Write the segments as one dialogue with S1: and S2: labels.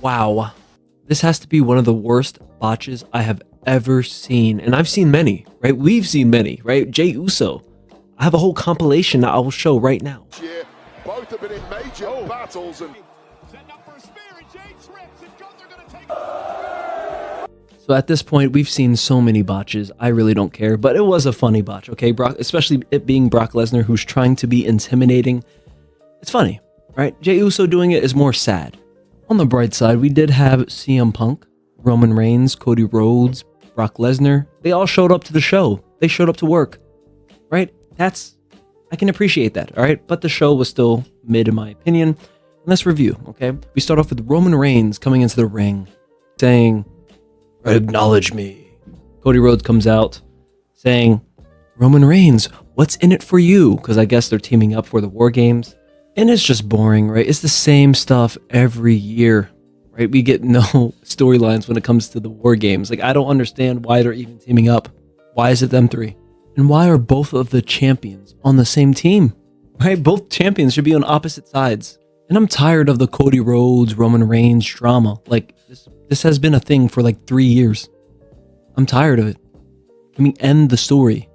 S1: Wow. This has to be one of the worst botches I have ever seen. And I've seen many, right? We've seen many, right? Jey Uso. I have a whole compilation that I will show right now.
S2: Yeah, both have been in major battles and
S1: So at this point, we've seen so many botches. I really don't care, but it was a funny botch, okay? Especially it being Brock Lesnar, who's trying to be intimidating. It's funny, right? Jey Uso doing it is more sad. On the bright side, we did have CM Punk, Roman Reigns, Cody Rhodes, Brock Lesnar. They all showed up to the show. They showed up to work, right? I can appreciate that, all right? But the show was still mid in my opinion. Let's review, okay? We start off with Roman Reigns coming into the ring, saying, "Acknowledge me." Cody Rhodes comes out saying, "Roman Reigns, what's in it for you?" Because I guess they're teaming up for the War Games. And it's just boring, right? It's the same stuff every year, right? We get no storylines when it comes to the War Games. Like, I don't understand why they're even teaming up. Why is it them three? And why are both of the champions on the same team, right? Both champions should be on opposite sides. And I'm tired of the Cody Rhodes, Roman Reigns drama. Like, this has been a thing for like 3 years. I'm tired of it. Can we end the story?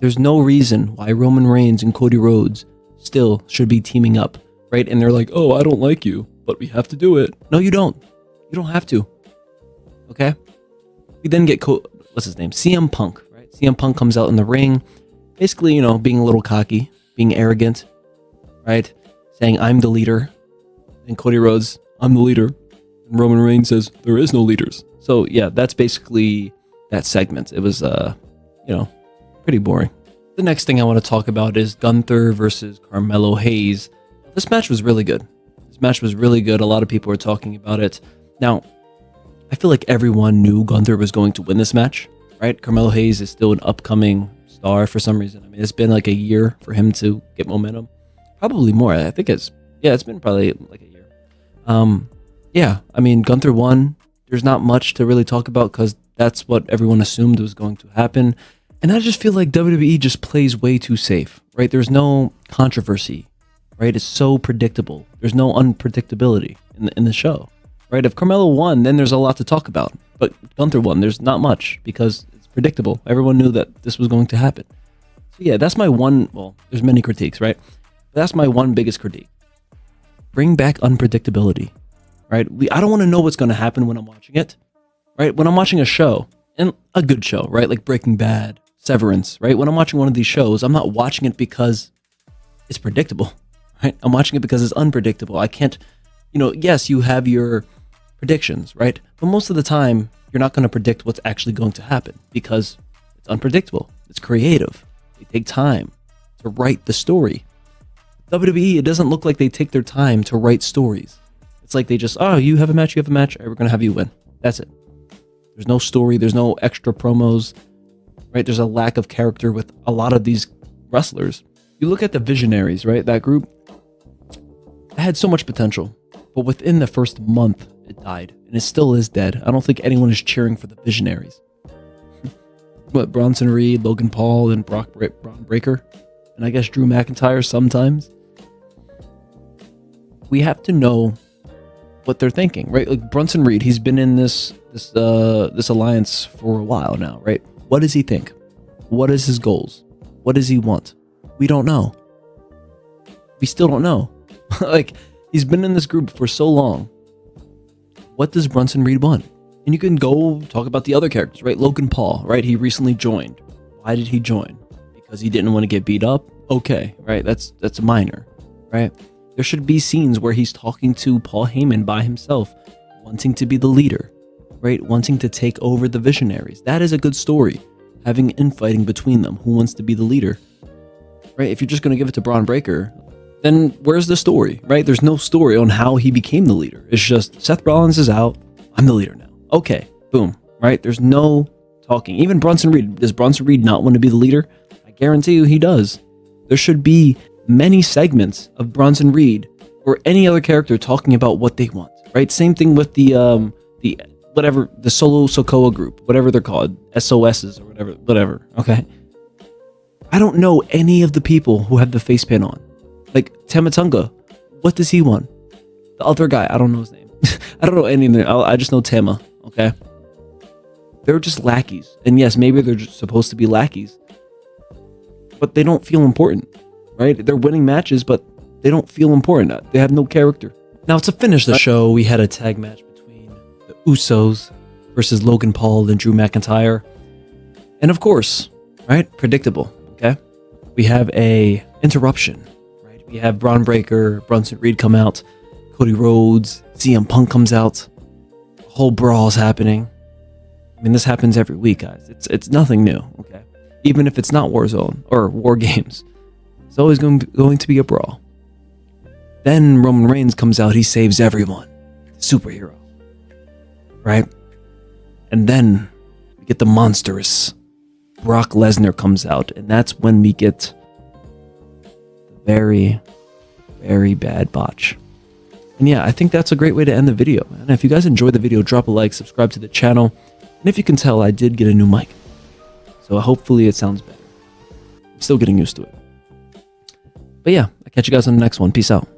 S1: There's no reason why Roman Reigns and Cody Rhodes still should be teaming up, right? And they're like, "Oh, I don't like you, but we have to do it." No, you don't. You don't have to. Okay? We then get what's his name? CM Punk, right? CM Punk comes out in the ring, basically, being a little cocky, being arrogant, right? Saying, "I'm the leader." And Cody Rhodes, "I'm the leader." And Roman Reigns says, "There is no leaders." So yeah, that's basically that segment. It was, pretty boring. The next thing I want to talk about is Gunther versus Carmelo Hayes. This match was really good. A lot of people are talking about it. Now, I feel like everyone knew Gunther was going to win this match, right? Carmelo Hayes is still an upcoming star for some reason. I mean, it's been like a year for him to get momentum. Probably more. I think it's been probably like a year. I mean, Gunther won. There's not much to really talk about because that's what everyone assumed was going to happen. And I just feel like WWE just plays way too safe, right? There's no controversy, right? It's so predictable. There's no unpredictability in the show, right? If Carmelo won, then there's a lot to talk about. But Gunther won. There's not much because it's predictable. Everyone knew that this was going to happen. So yeah, that's my one. Well, there's many critiques, right? But that's my one biggest critique. Bring back unpredictability, right? I don't want to know what's going to happen when I'm watching it, right? When I'm watching a show, and a good show, right? Like Breaking Bad, Severance, right? When I'm watching one of these shows, I'm not watching it because it's predictable, right? I'm watching it because it's unpredictable. I can't, yes, you have your predictions, right? But most of the time, you're not going to predict what's actually going to happen because it's unpredictable. It's creative. They take time to write the story. WWE, it doesn't look like they take their time to write stories. It's like they just, you have a match, all right, we're going to have you win. That's it. There's no story. There's no extra promos, right? There's a lack of character with a lot of these wrestlers. You look at the Visionaries, right? That group, it had so much potential, but within the first month, it died, and it still is dead. I don't think anyone is cheering for the Visionaries. But Bronson Reed, Logan Paul, and Braun Breaker, and I guess Drew McIntyre sometimes. We have to know what they're thinking, right? Like Bronson Reed, he's been in this alliance for a while now, right? What does he think? What is his goals? What does he want? We don't know. We still don't know. Like, he's been in this group for so long. What does Bronson Reed want? And you can go talk about the other characters, right? Logan Paul, right? He recently joined. Why did he join? Because he didn't want to get beat up? Okay, right? That's minor, right? There should be scenes where he's talking to Paul Heyman by himself, wanting to be the leader, right? Wanting to take over the Visionaries. That is a good story. Having infighting between them. Who wants to be the leader? Right? If you're just going to give it to Braun Breaker, then where's the story, right? There's no story on how he became the leader. It's just Seth Rollins is out. I'm the leader now. Okay, boom, right? There's no talking. Even Bronson Reed. Does Bronson Reed not want to be the leader? I guarantee you he does. There should be many segments of Bronson Reed or any other character talking about what they want, right? Same thing with the Solo Sokoa group, whatever they're called, SOSs or whatever, okay? I don't know any of the people who have the face paint on. Like Tamatonga, what does he want? The other guy, I don't know his name. I don't know any of them. I just know Tama, okay? They're just lackeys. And yes, maybe they're just supposed to be lackeys. But they don't feel important, right? They're winning matches, but they don't feel important. They have no character. Now, to finish the show, we had a tag match between the Usos versus Logan Paul and Drew McIntyre. And of course, right? Predictable, okay? We have a interruption, right? We have Braun Breaker, Bronson Reed come out, Cody Rhodes, CM Punk comes out. A whole brawl's happening. I mean, this happens every week, guys. It's nothing new, okay? Even if it's not Warzone or War Games, it's always going to be a brawl. Then Roman Reigns comes out, he saves everyone. Superhero. Right? And then we get the monstrous Brock Lesnar comes out, and that's when we get the very, very bad botch. And yeah, I think that's a great way to end the video. And if you guys enjoyed the video, drop a like, subscribe to the channel. And if you can tell, I did get a new mic. So hopefully it sounds better. I'm still getting used to it. But yeah, I'll catch you guys on the next one. Peace out.